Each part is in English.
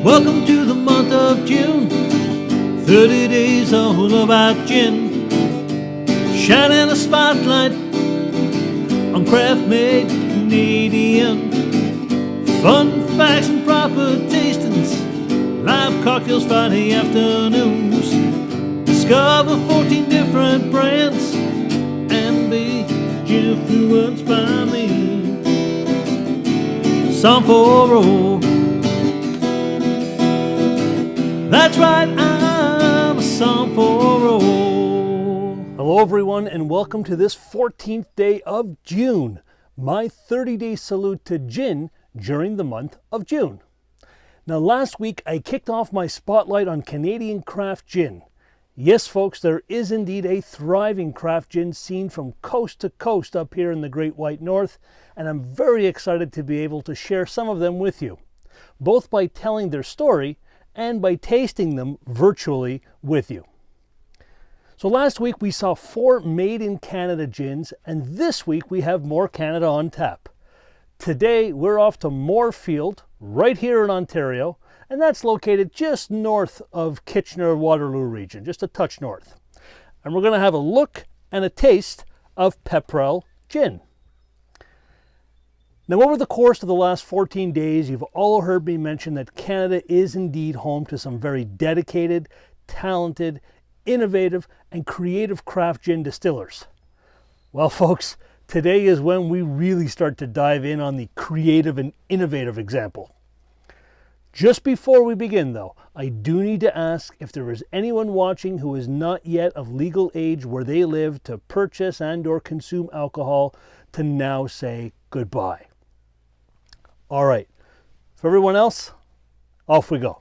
Welcome to the month of June, 30 days all about gin, shining a spotlight on craft-made Canadian. Fun facts and proper tastings, live cocktails Friday afternoons. Discover 14 different brands and be influenced by me. Song for roll. That's right, I'm a song for roll. Hello everyone and welcome to this 14th day of June, my 30-day salute to gin during the month of June. Now last week I kicked off my spotlight on Canadian craft gin. Yes folks, there is indeed a thriving craft gin scene from coast to coast up here in the Great White North, and I'm very excited to be able to share some of them with you, both by telling their story and by tasting them virtually with you. So last week we saw 4 made in Canada gins, and this week we have more Canada on tap. Today we're off to Moorfield, right here in Ontario, and that's located just north of Kitchener-Waterloo region, just a touch north. And we're going to have a look and a taste of Pepprell gin. Now, over the course of the last 14 days, you've all heard me mention that Canada is indeed home to some very dedicated, talented, innovative, and creative craft gin distillers. Well, folks, today is when we really start to dive in on the creative and innovative example. Just before we begin, though, I do need to ask if there is anyone watching who is not yet of legal age where they live to purchase and/or consume alcohol to now say goodbye. All right, for everyone else, off we go.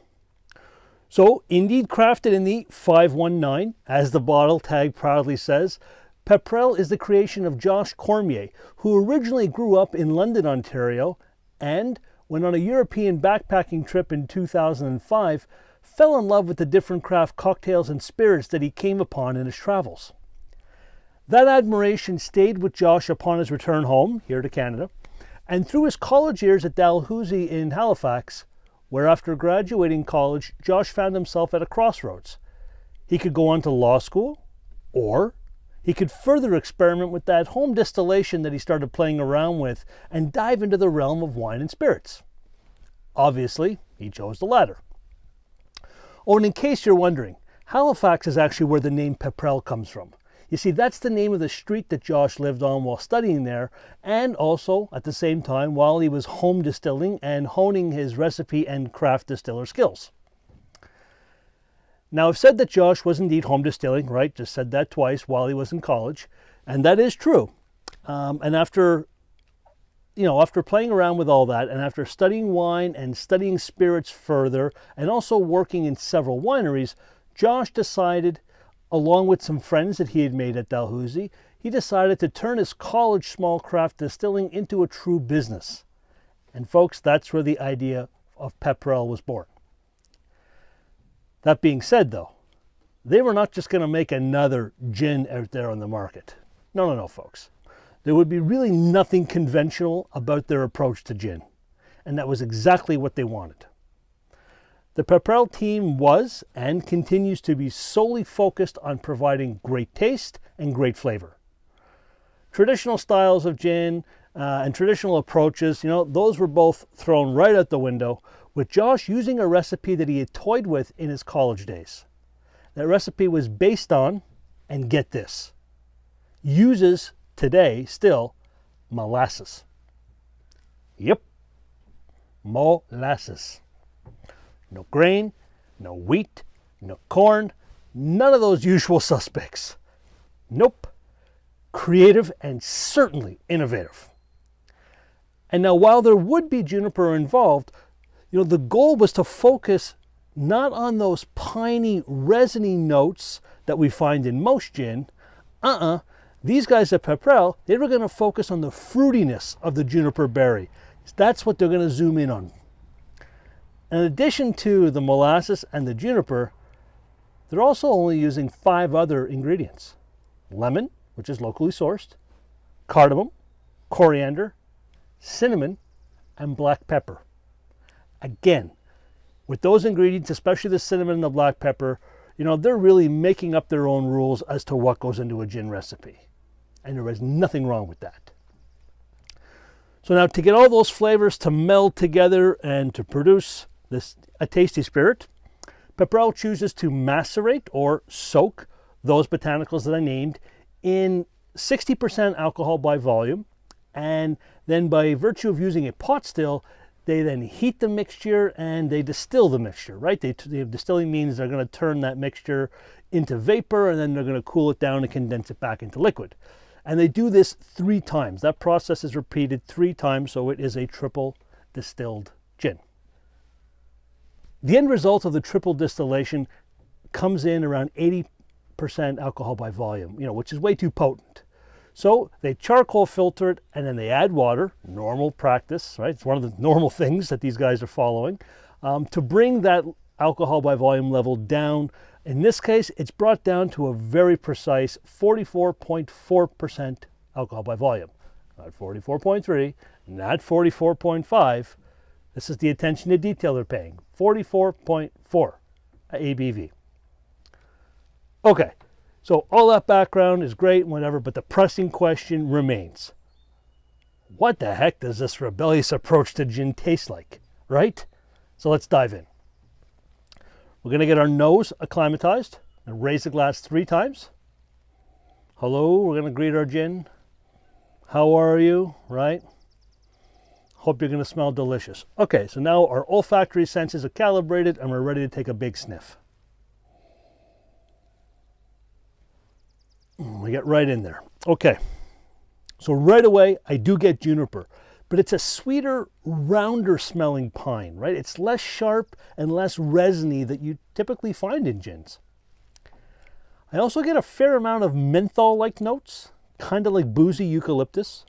So, indeed crafted in the 519, as the bottle tag proudly says, Pepprell is the creation of Josh Cormier, who originally grew up in London, Ontario, and when on a European backpacking trip in 2005, fell in love with the different craft cocktails and spirits that he came upon in his travels. That admiration stayed with Josh upon his return home, here to Canada, and through his college years at Dalhousie in Halifax, where after graduating college, Josh found himself at a crossroads. He could go on to law school, or he could further experiment with that home distillation that he started playing around with and dive into the realm of wine and spirits. Obviously, he chose the latter. Oh, and in case you're wondering, Halifax is actually where the name Pepprell comes from. You see, that's the name of the street that Josh lived on while studying there, and also, at the same time, while he was home distilling and honing his recipe and craft distiller skills. Now, I've said that Josh was indeed home distilling, right? Just said that twice while he was in college, and that is true. And after playing around with all that, and after studying wine and studying spirits further, and also working in several wineries, Josh decided, along with some friends that he had made at Dalhousie, he decided to turn his college small craft distilling into a true business. And folks, that's where the idea of Pepprell was born. That being said, though, they were not just going to make another gin out there on the market. No, folks. There would be really nothing conventional about their approach to gin. And that was exactly what they wanted. The Pepprell team was and continues to be solely focused on providing great taste and great flavor. Traditional styles of gin and traditional approaches, those were both thrown right out the window, with Josh using a recipe that he had toyed with in his college days. That recipe was based on, and get this, uses today still molasses. Yep, molasses. No grain, no wheat, no corn, none of those usual suspects. Nope. Creative and certainly innovative. And now while there would be juniper involved, the goal was to focus not on those piney, resiny notes that we find in most gin. These guys at Pepprell, they were going to focus on the fruitiness of the juniper berry. That's what they're going to zoom in on. In addition to the molasses and the juniper, they're also only using 5 other ingredients. Lemon, which is locally sourced, cardamom, coriander, cinnamon, and black pepper. Again, With those ingredients, especially the cinnamon and the black pepper, you know, they're really making up their own rules as to what goes into a gin recipe. And there is nothing wrong with that. So now to get all those flavors to meld together and to produce a tasty spirit, Pepprell chooses to macerate or soak those botanicals that I named in 60% alcohol by volume. And then by virtue of using a pot still, they then heat the mixture and they distill the mixture, right? Distilling means they're going to turn that mixture into vapor and then they're going to cool it down and condense it back into liquid. And they do this 3 times. That process is repeated 3 times, so it is a triple distilled gin. The end result of the triple distillation comes in around 80% alcohol by volume, you know, which is way too potent. So they charcoal filter it and then they add water, normal practice, right? It's one of the normal things that these guys are following, to bring that alcohol by volume level down. In this case, it's brought down to a very precise 44.4% alcohol by volume. Not 44.3, not 44.5. This is the attention to detail they're paying. 44.4 ABV. Okay, so all that background is great and whatever, but the pressing question remains. What the heck does this rebellious approach to gin taste like, right? So let's dive in. We're going to get our nose acclimatized and raise the glass 3 times. Hello, we're going to greet our gin. How are you, right? Hope you're going to smell delicious. Okay, so now our olfactory senses are calibrated and we're ready to take a big sniff. We get right in there. Okay, so right away I do get juniper, but it's a sweeter, rounder smelling pine, right? It's less sharp and less resiny that you typically find in gins. I also get a fair amount of menthol-like notes, kind of like boozy eucalyptus.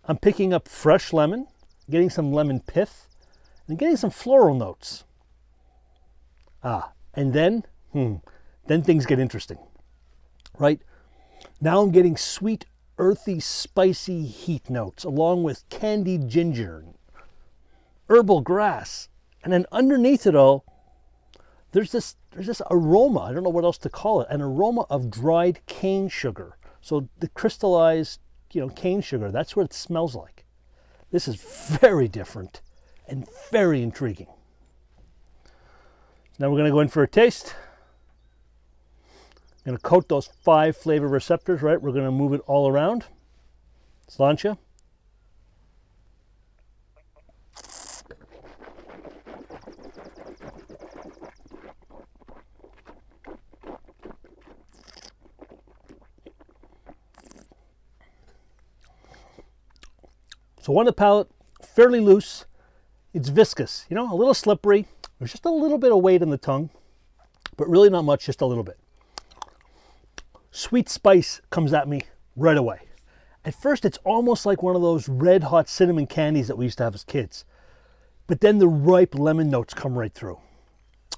I'm picking up fresh lemon, getting some lemon pith, and getting some floral notes. And then things get interesting, right? Now I'm getting sweet, earthy, spicy heat notes, along with candied ginger, herbal grass, and then underneath it all, there's this aroma. I don't know what else to call it. An aroma of dried cane sugar. So the crystallized, cane sugar. That's what it smells like. This is very different and very intriguing. So now we're going to go in for a taste. I'm going to coat those 5 flavor receptors, right? We're going to move it all around. Sláinte. So on the palate, fairly loose. It's viscous, a little slippery. There's just a little bit of weight in the tongue, but really not much, just a little bit. Sweet spice comes at me right away. At first, it's almost like one of those red hot cinnamon candies that we used to have as kids. But then the ripe lemon notes come right through.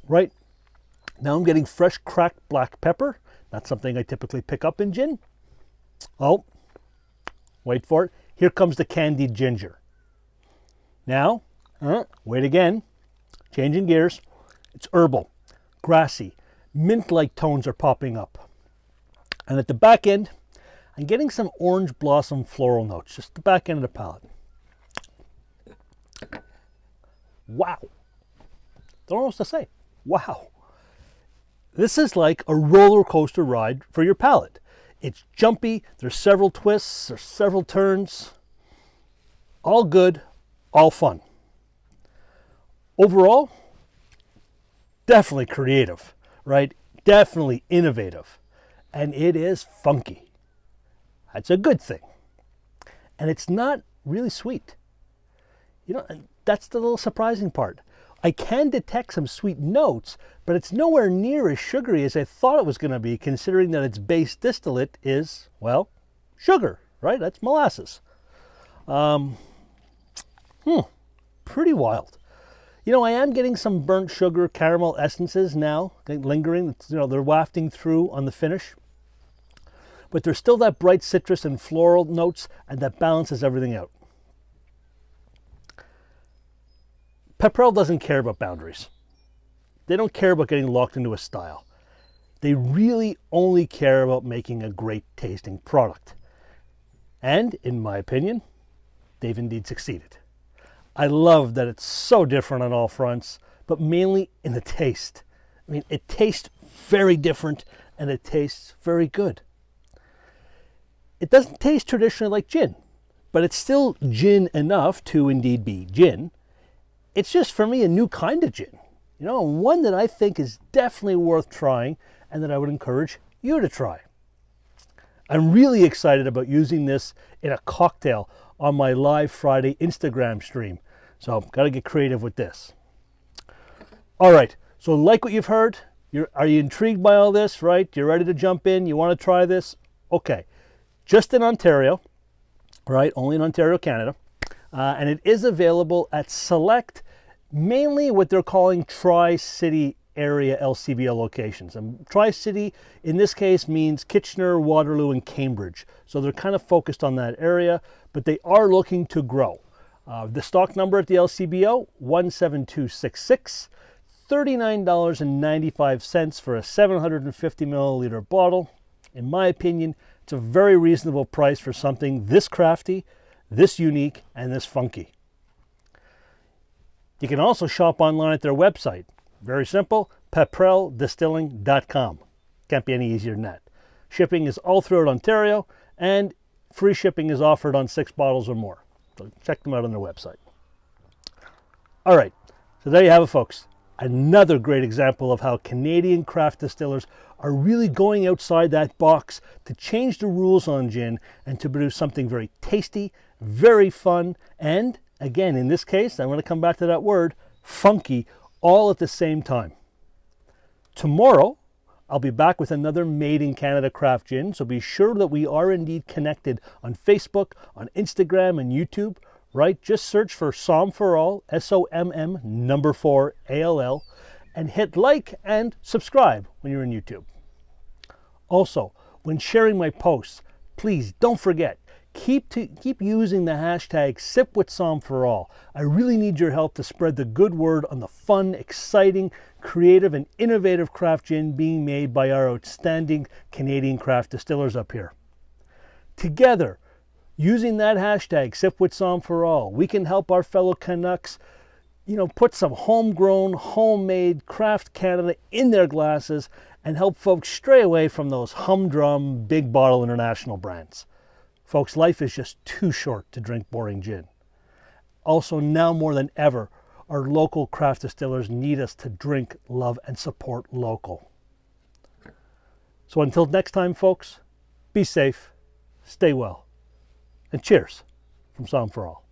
Right? Now I'm getting fresh cracked black pepper. Not something I typically pick up in gin. Oh, wait for it. Here comes the candied ginger. Now, wait again. Changing gears. It's herbal, grassy, mint-like tones are popping up. And at the back end, I'm getting some orange blossom floral notes, just the back end of the palate. Wow. Don't know what to say. Wow. This is like a roller coaster ride for your palate. It's jumpy, there's several twists, there's several turns. All good, all fun. Overall, definitely creative, right? Definitely innovative. And it is funky. That's a good thing. And it's not really sweet. And that's the little surprising part. I can detect some sweet notes, but it's nowhere near as sugary as I thought it was going to be, considering that its base distillate is, well, sugar, right? That's molasses. Pretty wild. I am getting some burnt sugar caramel essences now, lingering. They're wafting through on the finish. But there's still that bright citrus and floral notes, and that balances everything out. Pepprell doesn't care about boundaries. They don't care about getting locked into a style. They really only care about making a great tasting product. And in my opinion, they've indeed succeeded. I love that it's so different on all fronts, but mainly in the taste. I mean, it tastes very different and it tastes very good. It doesn't taste traditionally like gin, but it's still gin enough to indeed be gin. It's just, for me, a new kind of gin. You know, one that I think is definitely worth trying and that I would encourage you to try. I'm really excited about using this in a cocktail on my live Friday Instagram stream. So I've got to get creative with this. All right, so like what you've heard, are you intrigued by all this, right? You're ready to jump in, you want to try this? Okay, just in Ontario, right? Only in Ontario, Canada. And it is available at select, mainly what they're calling Tri-City area LCBO locations. And Tri-City in this case means Kitchener, Waterloo, and Cambridge. So they're kind of focused on that area, but they are looking to grow. The stock number at the LCBO, 17266, $39.95 for a 750 milliliter bottle. In my opinion, it's a very reasonable price for something this crafty, this unique, and this funky. You can also shop online at their website. Very simple, pepprelldistilling.com. Can't be any easier than that. Shipping is all throughout Ontario, and free shipping is offered on 6 bottles or more. So check them out on their website. All right, so there you have it, folks. Another great example of how Canadian craft distillers are really going outside that box to change the rules on gin and to produce something very tasty, very fun, and again, in this case, I'm going to come back to that word, funky, all at the same time. Tomorrow, I'll be back with another Made in Canada craft gin, so be sure that we are indeed connected on Facebook, on Instagram, and YouTube, right? Just search for Somm for All, SOMM number 4 ALL, and hit like and subscribe when you're in YouTube. Also, when sharing my posts, please don't forget, keep using the hashtag SipWithSommForAll. I really need your help to spread the good word on the fun, exciting, creative, and innovative craft gin being made by our outstanding Canadian craft distillers up here. Together, using that hashtag SipWithSommForAll, we can help our fellow Canucks, put some homegrown, homemade craft Canada in their glasses and help folks stray away from those humdrum, big bottle international brands. Folks, life is just too short to drink boring gin. Also, now more than ever, our local craft distillers need us to drink, love, and support local. So until next time, folks, be safe, stay well, and cheers from Somm for All.